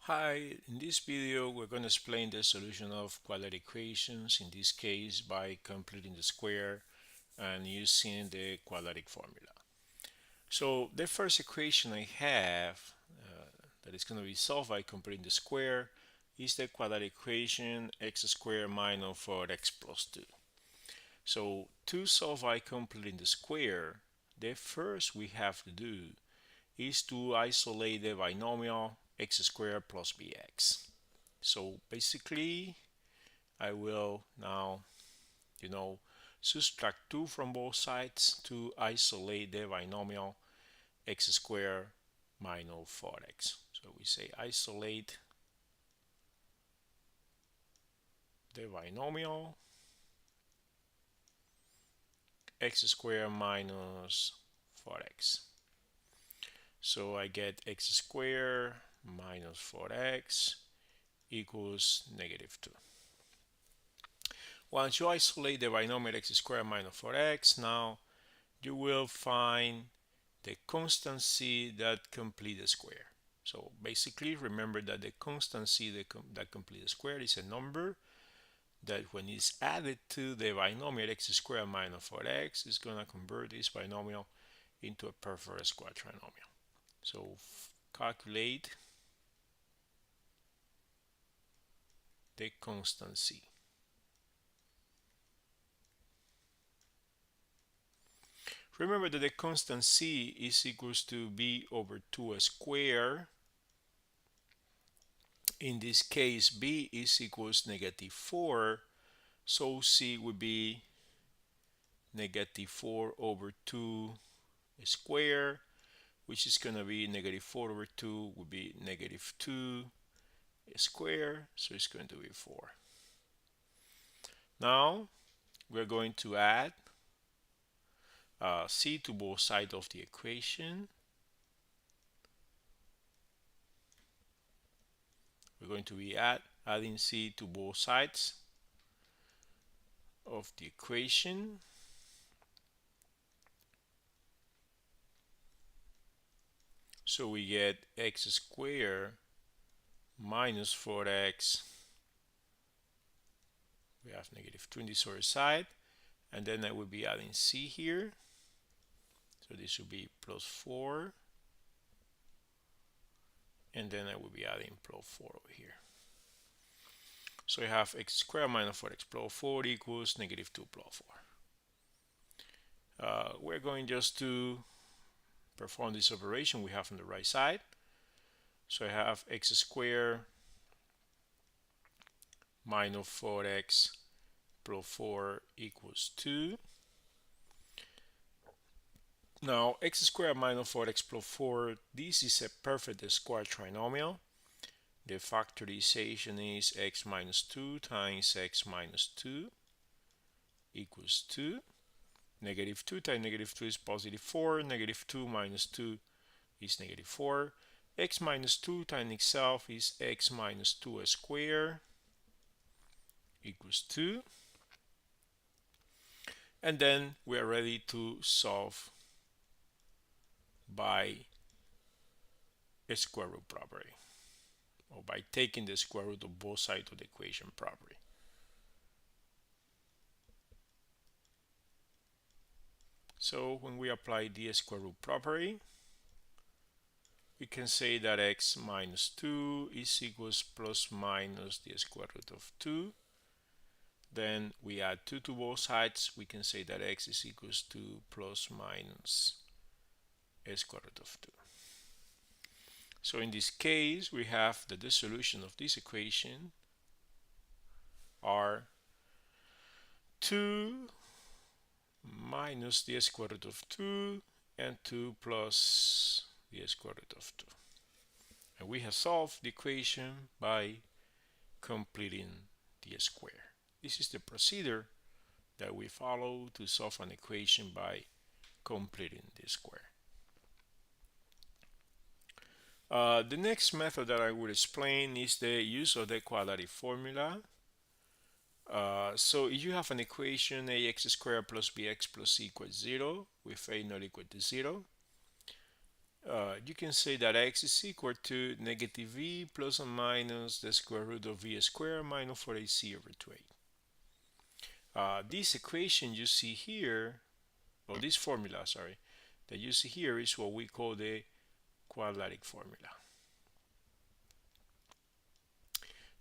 Hi, in this video we're going to explain the solution of quadratic equations, in this case by completing the square and using the quadratic formula. So the first equation I have that is going to be solved by completing the square is the quadratic equation x squared minus 4x plus 2. So to solve by completing the square, the first we have to do is to isolate the binomial x squared plus bx. So basically, I will now, subtract 2 from both sides to isolate the binomial x squared minus 4x. So we say isolate the binomial x squared minus 4x. So I get x squared minus 4x equals -2. Once you isolate the binomial x squared minus 4x, now you will find the constancy that complete the square. So basically, remember that the constancy that complete the square is a number that when it's added to the binomial x squared minus 4x is going to convert this binomial into a perfect square trinomial. So calculate the constancy. Remember that the constant c is equals to b over 2 squared. In this case, b is equals -4, so c would be -4 over 2 squared, which is going to be -4 over 2 would be -2 squared, so it's going to be 4. Now we're going to add c to both sides of the equation. We're going to be adding c to both sides of the equation. So we get x squared minus 4x. We have -2 in this other side, and then I will be adding c here. So this will be plus 4, and then I will be adding plus 4 over here. So I have x squared minus 4x plus 4 equals -2 plus 4. We're going just to perform this operation we have on the right side. So I have x squared minus 4x plus 4 equals 2. Now x squared minus 4x plus 4, this is a perfect square trinomial. The factorization is x minus 2 times x minus 2 equals 2. -2 times -2 is +4. -2 minus 2 is -4. X minus 2 times itself is x minus 2 squared equals 2. And then we are ready to solve by a square root property, or by taking the square root of both sides of the equation property. So when we apply the square root property, we can say that x minus 2 is equals plus minus the square root of 2. Then we add 2 to both sides. We can say that x is equals to plus minus a square root of 2. So in this case, we have that the solution of this equation are 2 minus the square root of 2 and 2 plus the square root of 2. And we have solved the equation by completing the square. This is the procedure that we follow to solve an equation by completing the square. The next method that I will explain is the use of the quadratic formula. So if you have an equation ax squared plus bx plus c equals 0 with a not equal to 0, you can say that x is equal to negative v plus or minus the square root of v squared minus 4ac over 2a. This equation you see here, or this formula, sorry, that you see here is what we call the quadratic formula.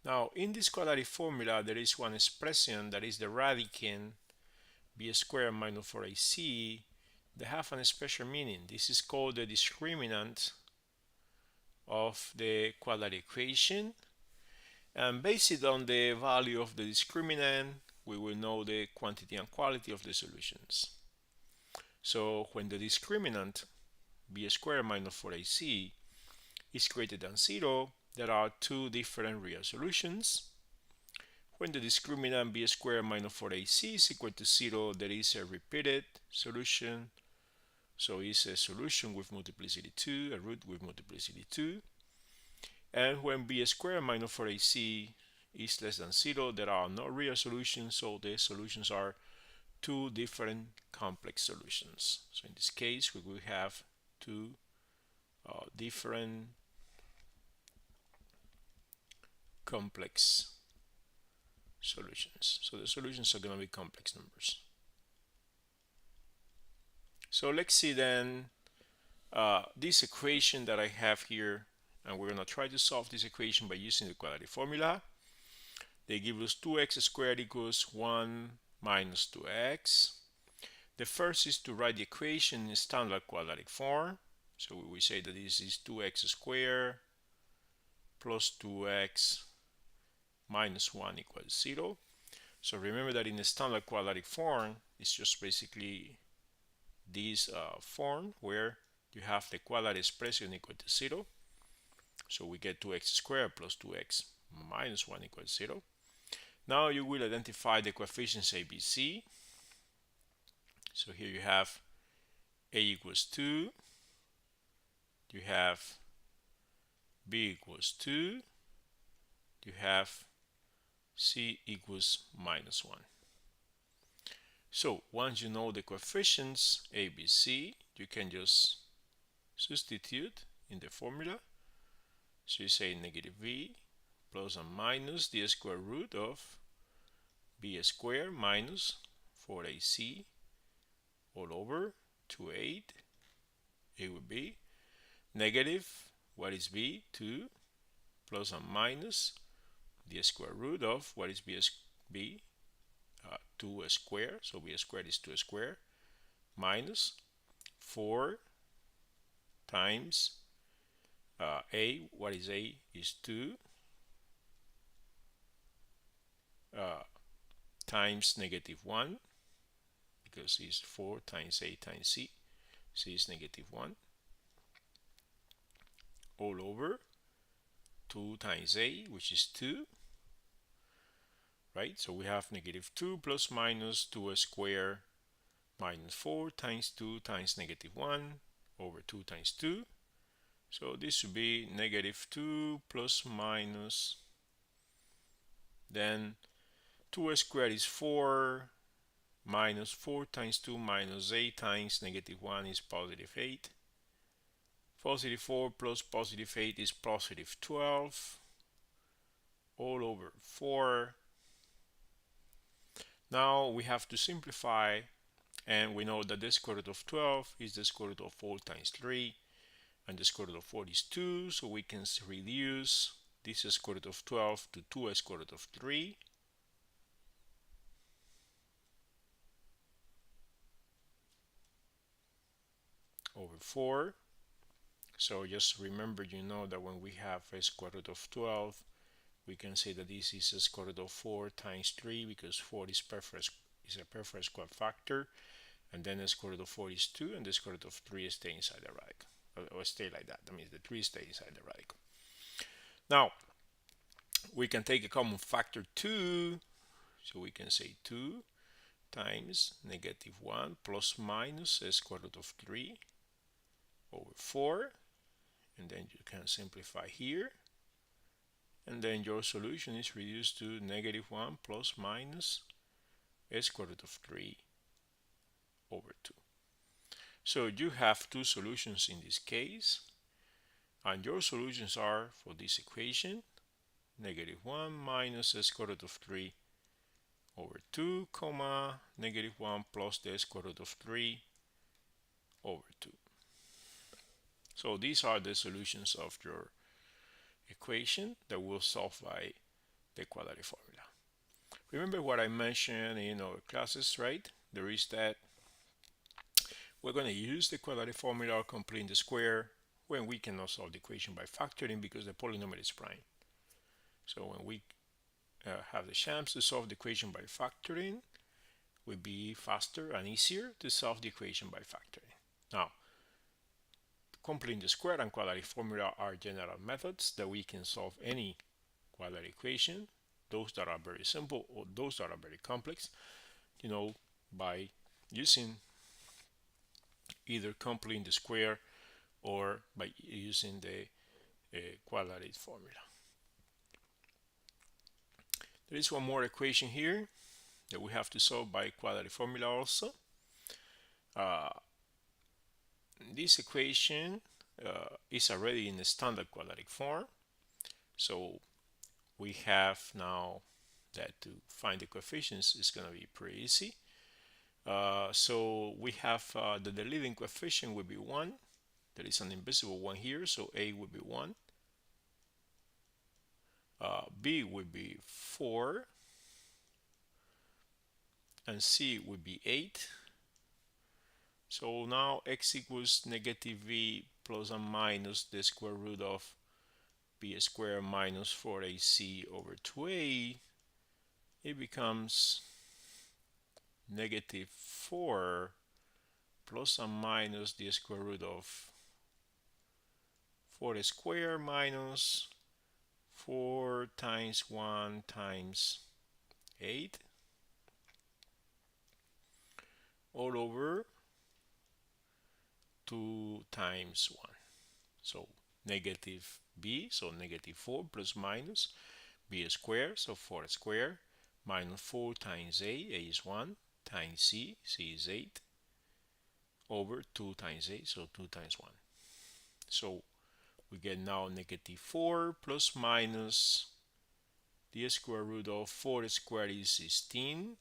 Now, in this quadratic formula, there is one expression that is the radicand b squared minus 4ac that have a special meaning. This is called the discriminant of the quadratic equation, and based on the value of the discriminant, we will know the quantity and quality of the solutions. So when the discriminant b squared minus 4ac is greater than 0, there are two different real solutions. When the discriminant b squared minus 4ac is equal to 0, there is a repeated solution. So it's a solution with multiplicity 2, a root with multiplicity 2. And when b squared minus 4ac is less than 0, there are no real solutions, so the solutions are two different complex solutions. So in this case, we will have two different complex solutions. So the solutions are going to be complex numbers. So let's see then this equation that I have here, and we're going to try to solve this equation by using the quadratic formula. They give us 2x squared equals 1 minus 2x. The first is to write the equation in standard quadratic form. So we say that this is 2x squared plus 2x minus 1 equals 0. So remember that in the standard quadratic form, it's just basically this form where you have the quadratic expression equal to 0. So we get 2x squared plus 2x minus 1 equals 0. Now you will identify the coefficients a, b, c. So here you have a equals 2, you have b equals 2, you have c equals minus 1. So once you know the coefficients a, b, c, you can just substitute in the formula. So you say negative v plus or minus the square root of b squared minus 4ac all over 2a. A will be negative, what is b? 2 plus or minus the square root of what is b? 2 squared, so b squared is 2 squared, minus 4 times a, what is a? Is 2 times negative 1, because it's 4 times a times c, c is negative 1, all over 2 times a, which is 2, right? So we have negative 2 plus minus 2 squared minus 4 times 2 times negative 1 over 2 times 2. So this would be negative 2 plus minus, then 2 squared is 4, minus 4 times 2 minus 8 times negative 1 is positive 8. Positive 4 plus positive 8 is positive 12, all over 4. Now we have to simplify, and we know that the square root of 12 is the square root of 4 times 3, and the square root of 4 is 2, so we can reduce this square root of 12 to 2 square root of 3. Over 4. So just remember, you know that when we have a square root of 12, we can say that this is a square root of 4 times 3, because 4 is a perfect square factor, and then the square root of 4 is 2, and the square root of 3 stay inside the radical, or stay like that. That means the 3 stays inside the radical. Now we can take a common factor 2, so we can say 2 times negative 1 plus minus a square root of 3 over 4, and then you can simplify here, and then your solution is reduced to negative 1 plus minus a square root of 3 over 2. So you have two solutions in this case, and your solutions are for this equation, -1 minus the square root of 3 over 2, comma, -1 plus the square root of 3 over 2. So these are the solutions of your equation that we'll solve by the quadratic formula. Remember what I mentioned in our classes, right? There is that we're going to use the quadratic formula completing the square when we cannot solve the equation by factoring because the polynomial is prime. So when we have the chance to solve the equation by factoring, will be faster and easier to solve the equation by factoring. Now, completing the square and quadratic formula are general methods that we can solve any quadratic equation, those that are very simple or those that are very complex, by using either completing the square or by using the quadratic formula. There is one more equation here that we have to solve by quadratic formula also. This equation is already in the standard quadratic form, so we have now that to find the coefficients is going to be pretty easy. So we have the leading coefficient will be 1. There is an invisible one here, so A will be 1. B will be 4. And C will be 8. So now x equals -b plus or minus the square root of b squared minus 4ac over 2a. It becomes -4 plus or minus the square root of 4 squared minus 4 times 1 times 8 all over 2 times 1. So negative b, so -4 plus minus b squared, so 4 squared minus 4 times a is 1, times c is 8, over 2 times a, so 2 times 1. So we get now -4 plus minus the square root of 4 squared is 16.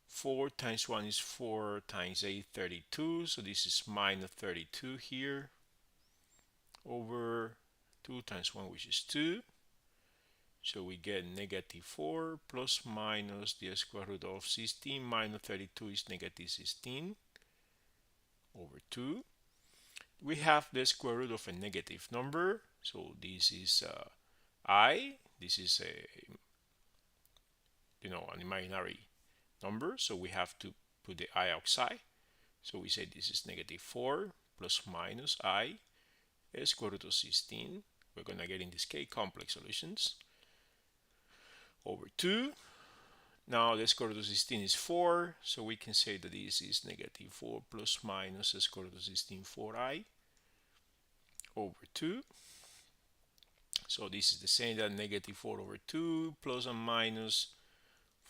4 times 1 is 4 times 8, 32. So this is -32 here over 2 times 1, which is 2. So we get -4 plus minus the square root of 16 minus 32 is -16 over 2. We have the square root of a negative number. So this is I. This is an imaginary number. So we have to put the I outside. So we say this is -4 plus minus I square root of 16. We're going to get, in this case, complex solutions over 2. Now the square root of 16 is 4, so we can say that this is -4 plus minus the square root of 16, 4i over 2. So this is the same that -4 over 2 plus or minus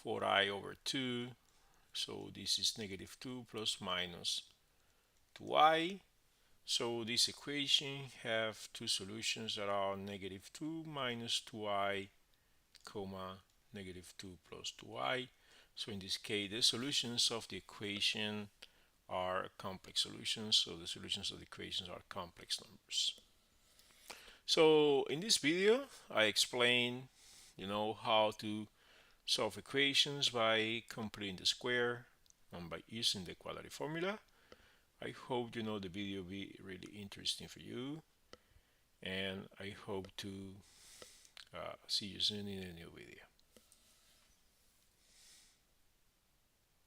4i over 2. So this is -2 plus minus 2i. So this equation have two solutions that are -2 minus 2i, comma, -2 plus 2i. So in this case, the solutions of the equation are complex solutions. So the solutions of the equations are complex numbers. So in this video, I explained, how to solve equations by completing the square and by using the quadratic formula. I hope the video will be really interesting for you, and I hope to see you soon in a new video.